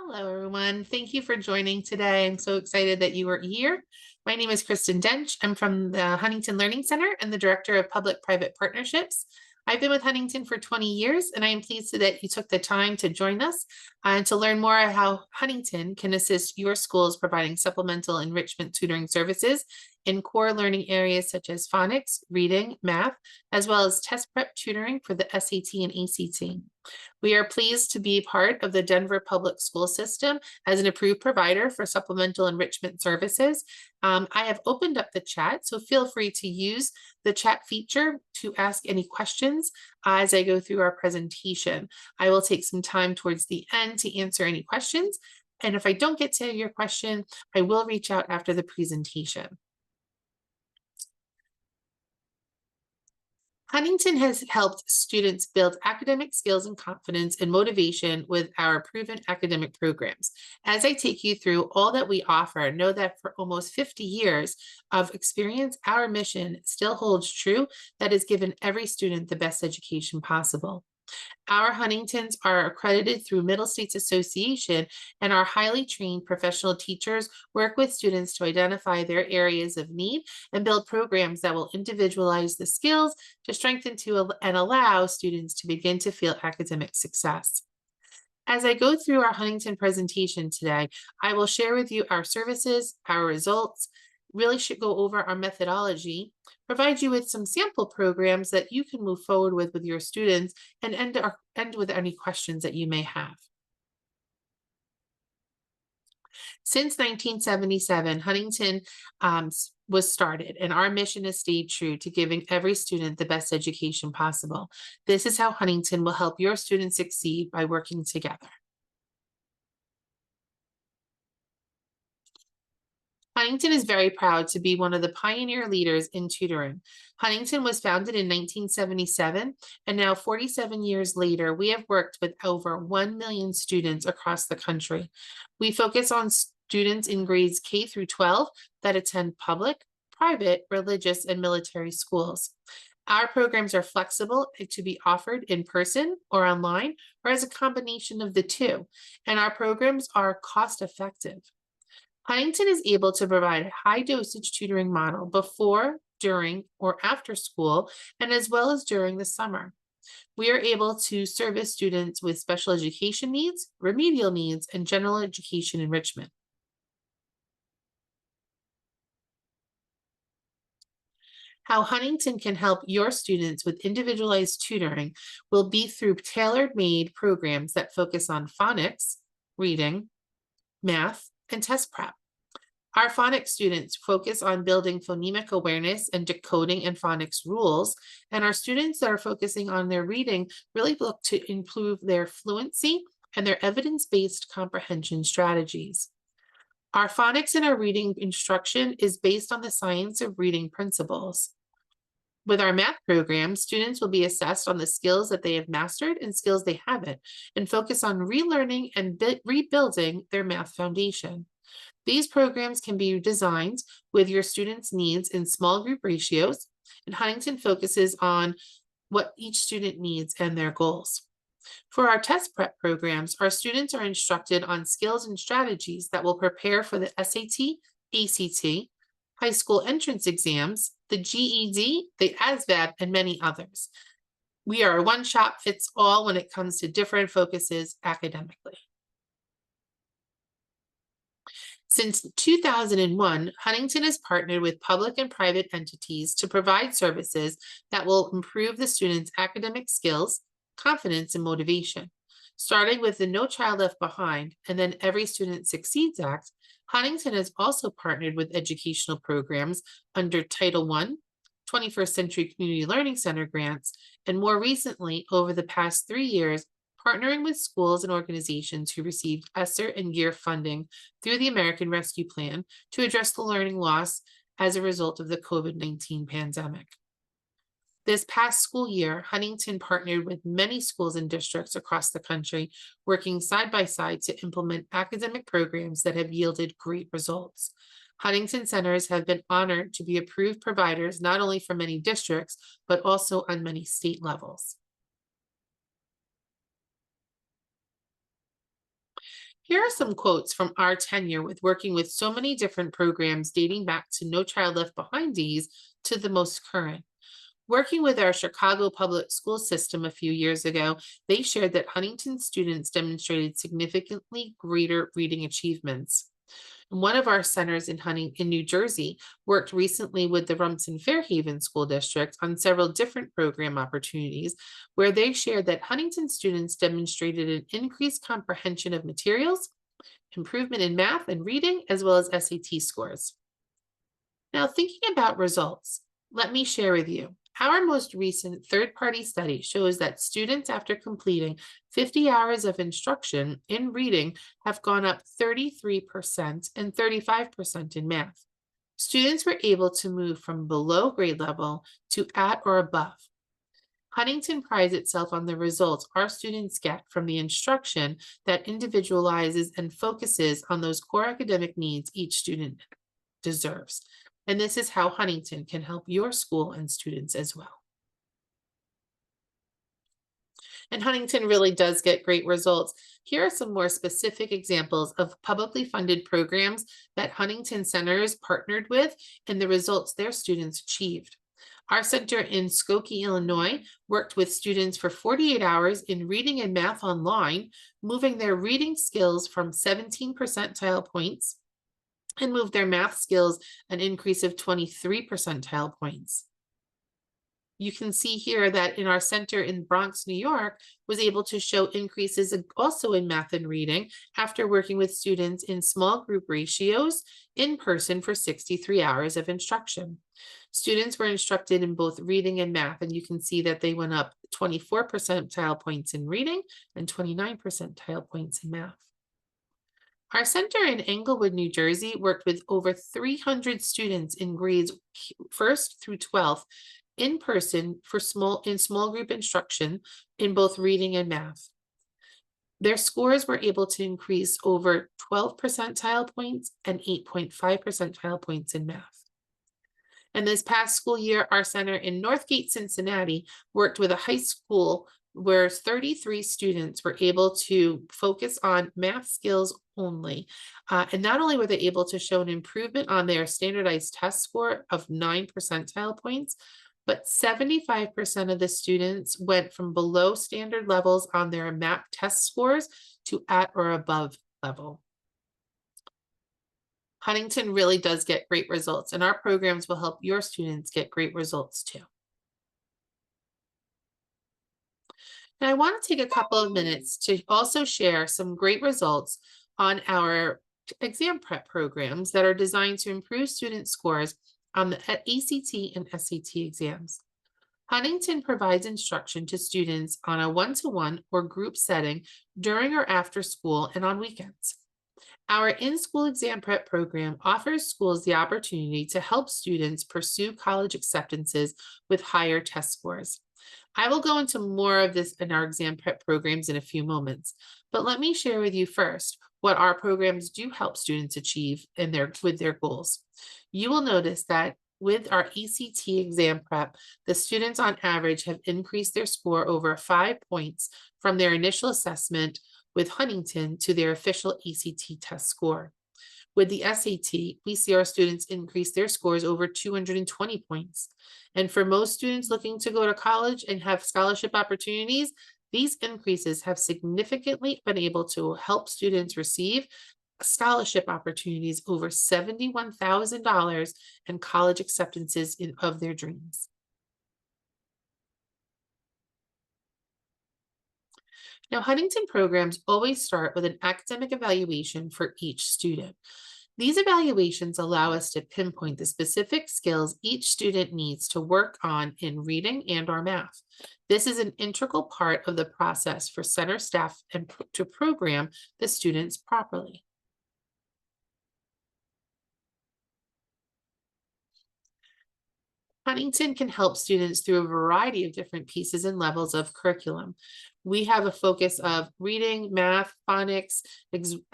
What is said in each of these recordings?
Hello, everyone. Thank you for joining today. I'm so excited that you are here. My name is Kristen Dench. I'm from the Huntington Learning Center and the Director of Public-Private Partnerships. I've been with Huntington for 20 years, and I am pleased that you took the time to join us and to learn more about how Huntington can assist your schools providing supplemental enrichment tutoring services in core learning areas such as phonics, reading, math, as well as test prep tutoring for the SAT and ACT. We are pleased to be part of the Denver Public School System as an approved provider for supplemental enrichment services. I have opened up the chat, so feel free to use the chat feature to ask any questions as I go through our presentation. I will take some time towards the end to answer any questions. And if I don't get to your question, I will reach out after the presentation. Huntington has helped students build academic skills and confidence and motivation with our proven academic programs. As I take you through all that we offer, know that for almost 50 years of experience, our mission still holds true, that is given every student the best education possible. Our Huntingtons are accredited through Middle States Association, and our highly trained professional teachers work with students to identify their areas of need and build programs that will individualize the skills to strengthen and allow students to begin to feel academic success. As I go through our Huntington presentation today, I will share with you our services, our results, really should go over our methodology, provide you with some sample programs that you can move forward with your students, and end with any questions that you may have. Since 1977, Huntington was started, and our mission has stayed true to giving every student the best education possible. This is how Huntington will help your students succeed by working together. Huntington is very proud to be one of the pioneer leaders in tutoring. Huntington was founded in 1977, and now 47 years later, we have worked with over 1 million students across the country. We focus on students in grades K through 12 that attend public, private, religious, and military schools. Our programs are flexible to be offered in person or online, or as a combination of the two, and our programs are cost-effective. Huntington is able to provide a high dosage tutoring model before, during, or after school, and as well as during the summer. We are able to service students with special education needs, remedial needs, and general education enrichment. How Huntington can help your students with individualized tutoring will be through tailored-made programs that focus on phonics, reading, math, and test prep. Our phonics students focus on building phonemic awareness and decoding and phonics rules, and our students that are focusing on their reading really look to improve their fluency and their evidence-based comprehension strategies. Our phonics and our reading instruction is based on the science of reading principles. With our math program, students will be assessed on the skills that they have mastered and skills they haven't, and focus on relearning and rebuilding their math foundation. These programs can be designed with your students' needs in small group ratios, and Huntington focuses on what each student needs and their goals. For our test prep programs, our students are instructed on skills and strategies that will prepare for the SAT, ACT, high school entrance exams, the GED, the ASVAB, and many others. We are a one-shop-fits-all when it comes to different focuses academically. Since 2001, Huntington has partnered with public and private entities to provide services that will improve the students' academic skills, confidence, and motivation. Starting with the No Child Left Behind and then Every Student Succeeds Act, Huntington has also partnered with educational programs under Title I, 21st Century Community Learning Center grants, and more recently, over the past 3 years, partnering with schools and organizations who received ESSER and GEAR funding through the American Rescue Plan to address the learning loss as a result of the COVID-19 pandemic. This past school year, Huntington partnered with many schools and districts across the country, working side by side to implement academic programs that have yielded great results. Huntington centers have been honored to be approved providers not only for many districts, but also on many state levels. Here are some quotes from our tenure with working with so many different programs dating back to No Child Left Behind days to the most current. Working with our Chicago public school system a few years ago, they shared that Huntington students demonstrated significantly greater reading achievements. One of our centers in New Jersey worked recently with the Rumson Fairhaven School District on several different program opportunities where they shared that Huntington students demonstrated an increased comprehension of materials, improvement in math and reading, as well as SAT scores. Now, thinking about results, let me share with you. Our most recent third-party study shows that students after completing 50 hours of instruction in reading have gone up 33% and 35% in math. Students were able to move from below grade level to at or above. Huntington prides itself on the results our students get from the instruction that individualizes and focuses on those core academic needs each student deserves. And this is how Huntington can help your school and students as well. And Huntington really does get great results. Here are some more specific examples of publicly funded programs that Huntington Centers partnered with and the results their students achieved. Our center in Skokie, Illinois, worked with students for 48 hours in reading and math online, moving their reading skills from 17 percentile points and moved their math skills an increase of 23 percentile points. You can see here that in our center in Bronx, New York, was able to show increases also in math and reading after working with students in small group ratios in person for 63 hours of instruction. Students were instructed in both reading and math, and you can see that they went up 24 percentile points in reading and 29 percentile points in math. Our center in Englewood, New Jersey, worked with over 300 students in grades 1st through 12th in person for small group instruction in both reading and math. Their scores were able to increase over 12 percentile points and 8.5 percentile points in math. And this past school year, our center in Northgate, Cincinnati, worked with a high school where 33 students were able to focus on math skills only. And not only were they able to show an improvement on their standardized test score of 9 percentile points, but 75% of the students went from below standard levels on their MAP test scores to at or above level. Huntington really does get great results, and our programs will help your students get great results too. Now, I want to take a couple of minutes to also share some great results on our exam prep programs that are designed to improve student scores on the ACT and SAT exams. Huntington provides instruction to students on a one-to-one or group setting during or after school and on weekends. Our in-school exam prep program offers schools the opportunity to help students pursue college acceptances with higher test scores. I will go into more of this in our exam prep programs in a few moments, but let me share with you first what our programs do help students achieve with their goals. You will notice that with our ACT exam prep, the students on average have increased their score over 5 points from their initial assessment with Huntington to their official ACT test score. With the SAT, we see our students increase their scores over 220 points. And for most students looking to go to college and have scholarship opportunities, these increases have significantly been able to help students receive scholarship opportunities over $71,000 and college acceptances of their dreams. Now, Huntington programs always start with an academic evaluation for each student. These evaluations allow us to pinpoint the specific skills each student needs to work on in reading and/or math. This is an integral part of the process for center staff and to program the students properly. Huntington can help students through a variety of different pieces and levels of curriculum. We have a focus of reading, math, phonics,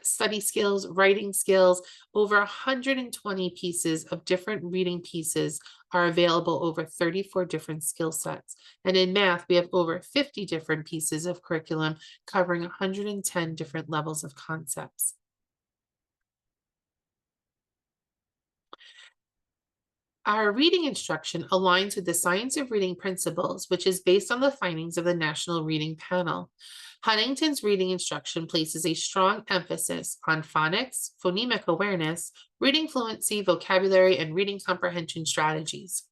study skills, writing skills. Over 120 pieces of different reading pieces are available over 34 different skill sets. And in math, we have over 50 different pieces of curriculum covering 110 different levels of concepts. Our reading instruction aligns with the Science of Reading principles, which is based on the findings of the National Reading Panel. Huntington's reading instruction places a strong emphasis on phonics, phonemic awareness, reading fluency, vocabulary, and reading comprehension strategies.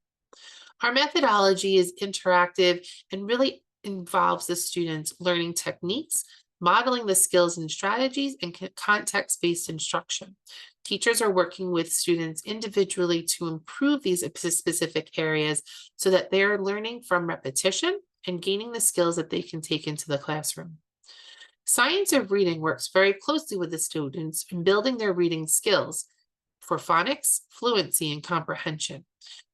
Our methodology is interactive and really involves the students learning techniques, modeling the skills and strategies, and context-based instruction. Teachers are working with students individually to improve these specific areas so that they are learning from repetition and gaining the skills that they can take into the classroom. Science of Reading works very closely with the students in building their reading skills for phonics, fluency, and comprehension.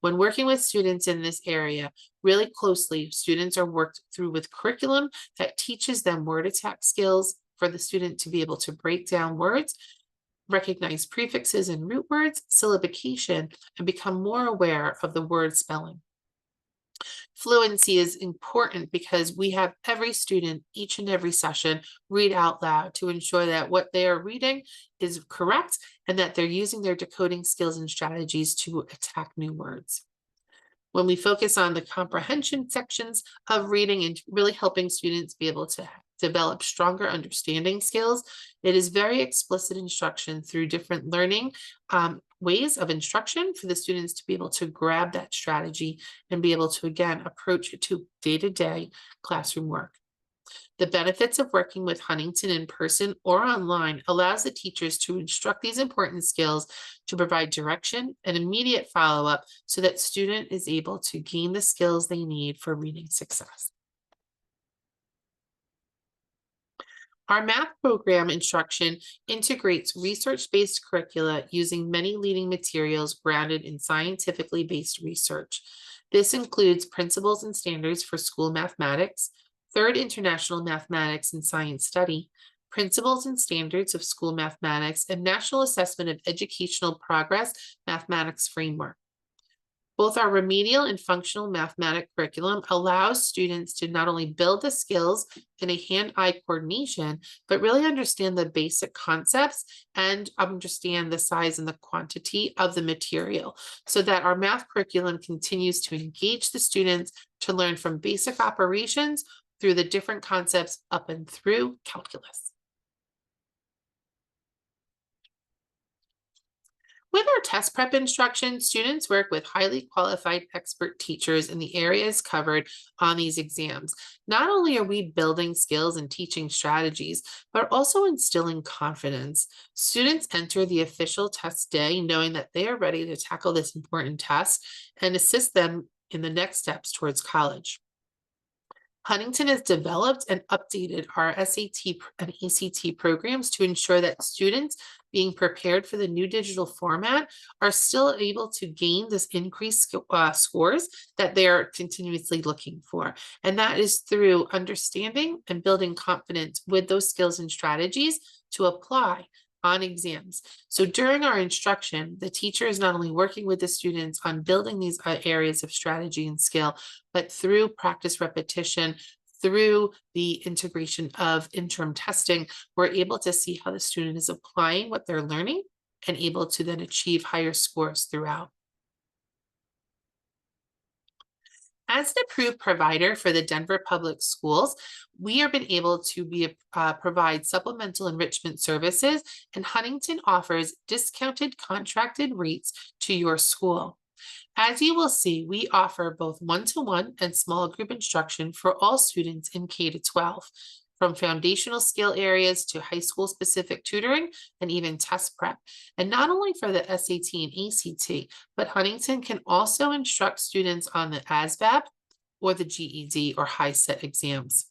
When working with students in this area really closely, students are worked through with curriculum that teaches them word attack skills for the student to be able to break down words, recognize prefixes and root words, syllabication, and become more aware of the word spelling. Fluency is important because we have every student each and every session read out loud to ensure that what they are reading is correct and that they're using their decoding skills and strategies to attack new words. When we focus on the comprehension sections of reading and really helping students be able to develop stronger understanding skills, it is very explicit instruction through different learning ways of instruction for the students to be able to grab that strategy and be able to, again, approach it to day-to-day classroom work. The benefits of working with Huntington in person or online allows the teachers to instruct these important skills to provide direction and immediate follow-up so that student is able to gain the skills they need for reading success. Our math program instruction integrates research-based curricula using many leading materials grounded in scientifically based research. This includes principles and standards for school mathematics, Third International Mathematics and Science Study, Principles and Standards of School Mathematics, and National Assessment of Educational Progress Mathematics Framework. Both our remedial and functional mathematics curriculum allows students to not only build the skills in a hand-eye coordination, but really understand the basic concepts and understand the size and the quantity of the material so that our math curriculum continues to engage the students to learn from basic operations through the different concepts up and through calculus. With our test prep instruction, students work with highly qualified expert teachers in the areas covered on these exams. Not only are we building skills and teaching strategies, but also instilling confidence. Students enter the official test day knowing that they are ready to tackle this important test and assist them in the next steps towards college. Huntington has developed and updated our SAT and ACT programs to ensure that students being prepared for the new digital format are still able to gain this increased scores that they're continuously looking for. And that is through understanding and building confidence with those skills and strategies to apply on exams. So during our instruction, the teacher is not only working with the students on building these areas of strategy and skill, but through practice repetition, through the integration of interim testing, we're able to see how the student is applying what they're learning and able to then achieve higher scores throughout. As an approved provider for the Denver Public Schools, we have been able to provide supplemental enrichment services, and Huntington offers discounted contracted rates to your school. As you will see, we offer both one-to-one and small group instruction for all students in K-12, from foundational skill areas to high school specific tutoring and even test prep. And not only for the SAT and ACT, but Huntington can also instruct students on the ASVAB or the GED or HiSET exams.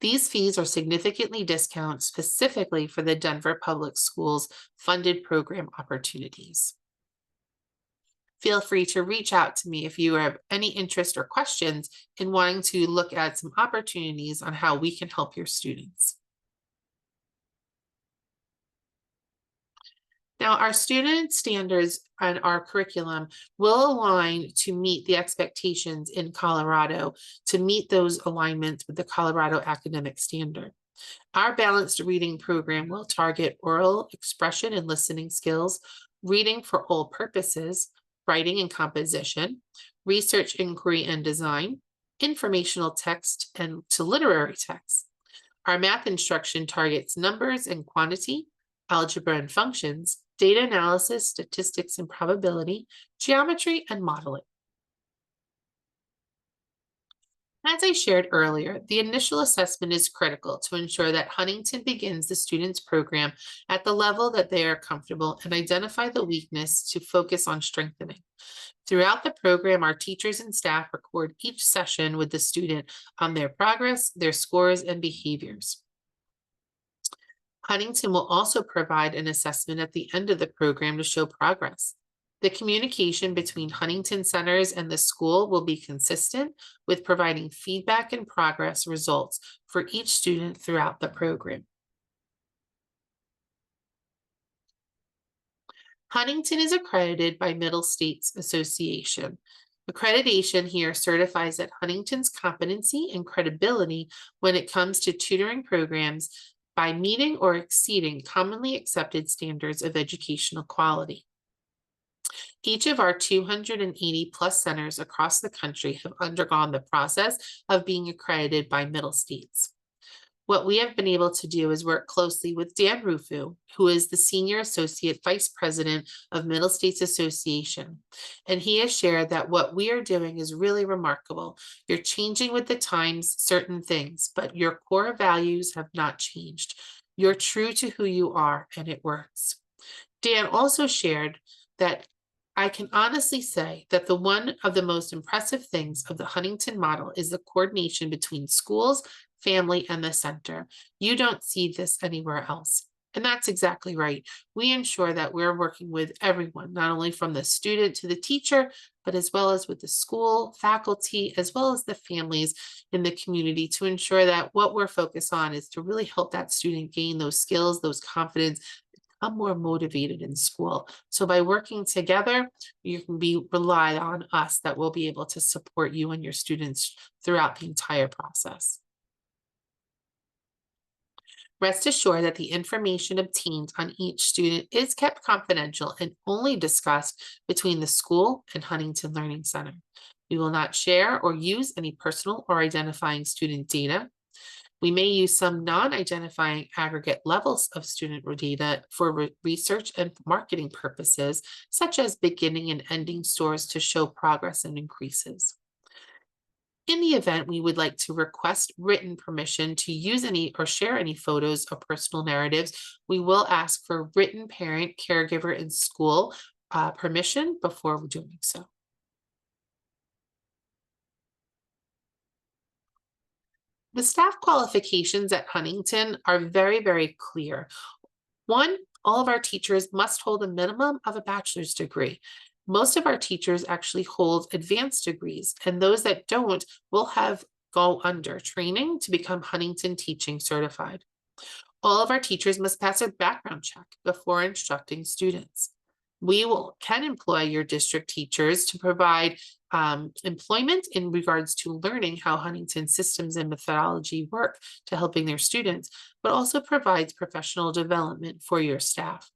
These fees are significantly discounted specifically for the Denver Public Schools funded program opportunities. Feel free to reach out to me if you have any interest or questions in wanting to look at some opportunities on how we can help your students. Now, our student standards and our curriculum will align to meet the expectations in Colorado, to meet those alignments with the Colorado Academic Standard. Our balanced reading program will target oral expression and listening skills, reading for all purposes, writing and composition, research, inquiry, and design, informational text, and to literary text. Our math instruction targets numbers and quantity, algebra and functions, data analysis, statistics and probability, geometry, and modeling. As I shared earlier, the initial assessment is critical to ensure that Huntington begins the student's program at the level that they are comfortable and identify the weakness to focus on strengthening. Throughout the program, our teachers and staff record each session with the student on their progress, their scores, and behaviors. Huntington will also provide an assessment at the end of the program to show progress. The communication between Huntington centers and the school will be consistent with providing feedback and progress results for each student throughout the program. Huntington is accredited by Middle States Association. Accreditation here certifies that Huntington's competency and credibility when it comes to tutoring programs by meeting or exceeding commonly accepted standards of educational quality. Each of our 280 plus centers across the country have undergone the process of being accredited by Middle States. What we have been able to do is work closely with Dan Rufu, who is the Senior Associate Vice President of Middle States Association. And he has shared that what we are doing is really remarkable. You're changing with the times certain things, but your core values have not changed. You're true to who you are, and it works. Dan also shared that I can honestly say that one of the most impressive things of the Huntington model is the coordination between schools, family, and the center. You don't see this anywhere else. And that's exactly right. We ensure that we're working with everyone, not only from the student to the teacher, but as well as with the school, faculty, as well as the families in the community to ensure that what we're focused on is to really help that student gain those skills, those confidence, become more motivated in school. So by working together, you can rely on us that we'll be able to support you and your students throughout the entire process. Rest assured that the information obtained on each student is kept confidential and only discussed between the school and Huntington Learning Center. We will not share or use any personal or identifying student data. We may use some non-identifying aggregate levels of student data for research and marketing purposes, such as beginning and ending scores to show progress and increases. In the event we would like to request written permission to use any or share any photos or personal narratives, we will ask for written parent, caregiver, and school permission before doing so. The staff qualifications at Huntington are very, very clear. One, all of our teachers must hold a minimum of a bachelor's degree. Most of our teachers actually hold advanced degrees, and those that don't will go under training to become Huntington Teaching Certified. All of our teachers must pass a background check before instructing students. We can employ your district teachers to provide employment in regards to learning how Huntington systems and methodology work to helping their students, but also provides professional development for your staff.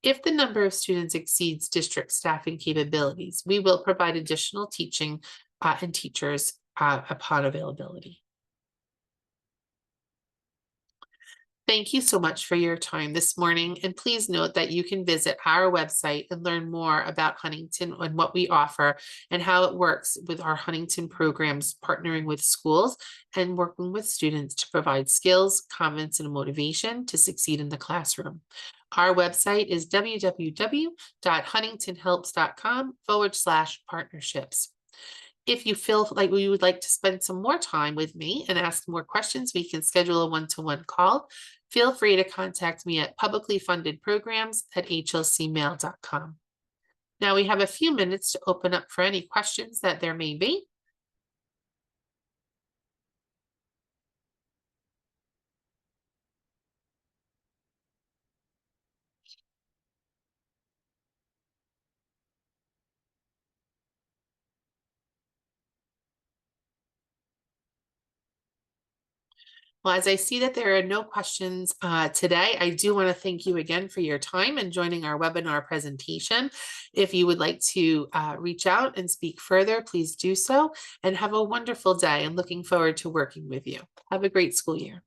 If the number of students exceeds district staffing capabilities, we will provide additional teaching and teachers upon availability. Thank you so much for your time this morning. And please note that you can visit our website and learn more about Huntington and what we offer and how it works with our Huntington programs, partnering with schools and working with students to provide skills, confidence, and motivation to succeed in the classroom. Our website is www.huntingtonhelps.com/partnerships. If you feel like we would like to spend some more time with me and ask more questions, we can schedule a one-to-one call. Feel free to contact me at publiclyfundedprograms@hlcmail.com. Now we have a few minutes to open up for any questions that there may be. Well, as I see that there are no questions today, I do want to thank you again for your time and joining our webinar presentation. If you would like to reach out and speak further, please do so, and have a wonderful day and looking forward to working with you. Have a great school year.